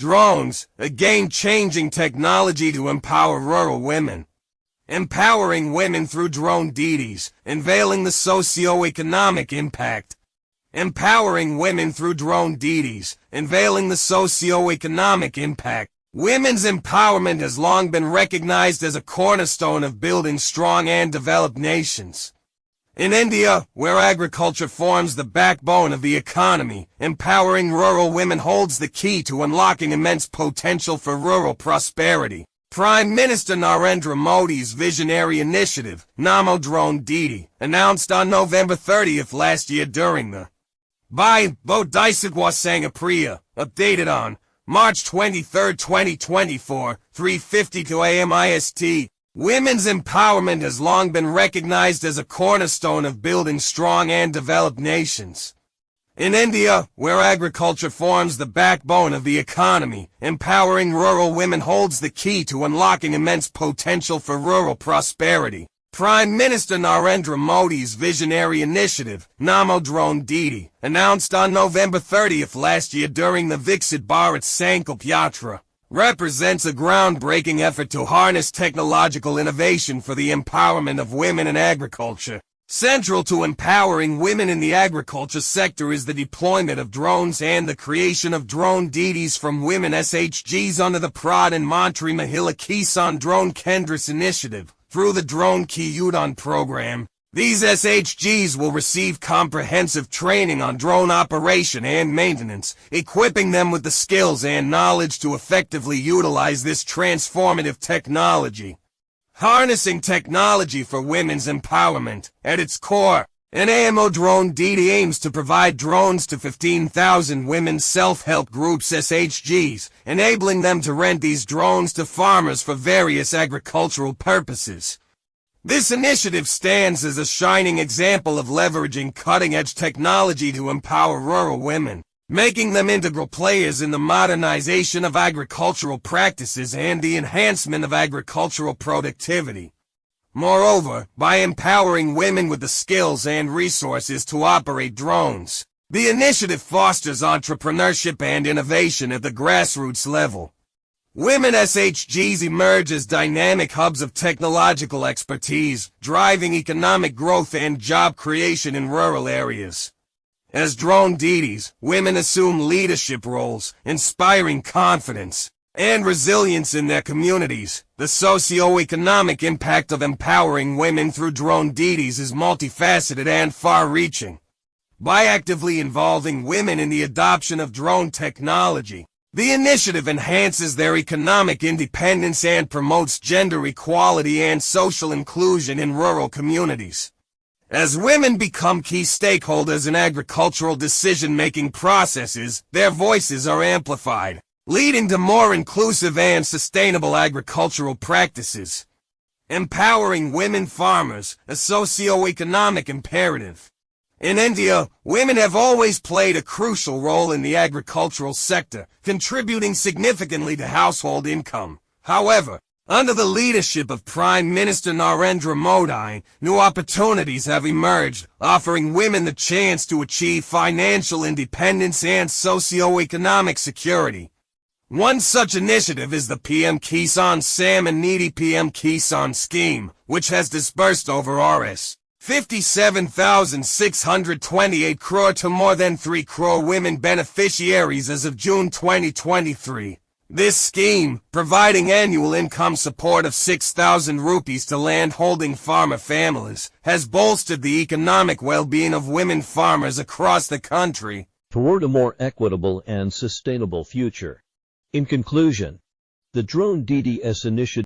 Drones, a game-changing technology to empower rural women. Empowering women through drone deities, unveiling the socio-economic impact. Empowering women through drone deities, unveiling the socio-economic impact. Women's empowerment has long been recognized as a cornerstone of building strong and developed nations. In India, where agriculture forms the backbone of the economy, empowering rural women holds the key to unlocking immense potential for rural prosperity. Prime Minister Narendra Modi's visionary initiative, Namo Drone Didi, announced on November 30th last year during the Bhai Bodhisattva Sangapriya, updated on March 23, 2024, 3:52 a.m. IST. Women's empowerment has long been recognized as a cornerstone of building strong and developed nations. In India, where agriculture forms the backbone of the economy, empowering rural women holds the key to unlocking immense potential for rural prosperity. Prime Minister Narendra Modi's visionary initiative, Namo Drone Didi, announced on November 30th last year during the Viksit Bharat Sankalp Yatra, represents a groundbreaking effort to harness technological innovation for the empowerment of women in agriculture. Central to empowering women in the agriculture sector is the deployment of drones and the creation of drone deities from women SHGs under the Pradhan Mantri Mahila Kisan Drone Kendras initiative. Through the Drone Ki Udaan program, these SHGs will receive comprehensive training on drone operation and maintenance, equipping them with the skills and knowledge to effectively utilize this transformative technology. Harnessing technology for women's empowerment. At its core, Namo Drone Didi aims to provide drones to 15,000 women's self-help groups SHGs, enabling them to rent these drones to farmers for various agricultural purposes. This initiative stands as a shining example of leveraging cutting-edge technology to empower rural women, making them integral players in the modernization of agricultural practices and the enhancement of agricultural productivity. Moreover, by empowering women with the skills and resources to operate drones, the initiative fosters entrepreneurship and innovation at the grassroots level. Women SHGs emerge as dynamic hubs of technological expertise, driving economic growth and job creation in rural areas. As drone deities, women assume leadership roles, inspiring confidence and resilience in their communities. The socio-economic impact of empowering women through drone deities is multifaceted and far-reaching. By actively involving women in the adoption of drone technology, the initiative enhances their economic independence and promotes gender equality and social inclusion in rural communities. As women become key stakeholders in agricultural decision-making processes, their voices are amplified, leading to more inclusive and sustainable agricultural practices. Empowering women farmers, a socio-economic imperative. In India, women have always played a crucial role in the agricultural sector, contributing significantly to household income. However, under the leadership of Prime Minister Narendra Modi, new opportunities have emerged, offering women the chance to achieve financial independence and socio-economic security. One such initiative is the PM Kisan Samman Nidhi PM Kisan scheme, which has disbursed over Rs. 57,628 crore to more than 3 crore women beneficiaries as of June 2023. This scheme, providing annual income support of 6,000 rupees to land-holding farmer families, has bolstered the economic well-being of women farmers across the country. Toward a more equitable and sustainable future. In conclusion, the Drone DDS initiative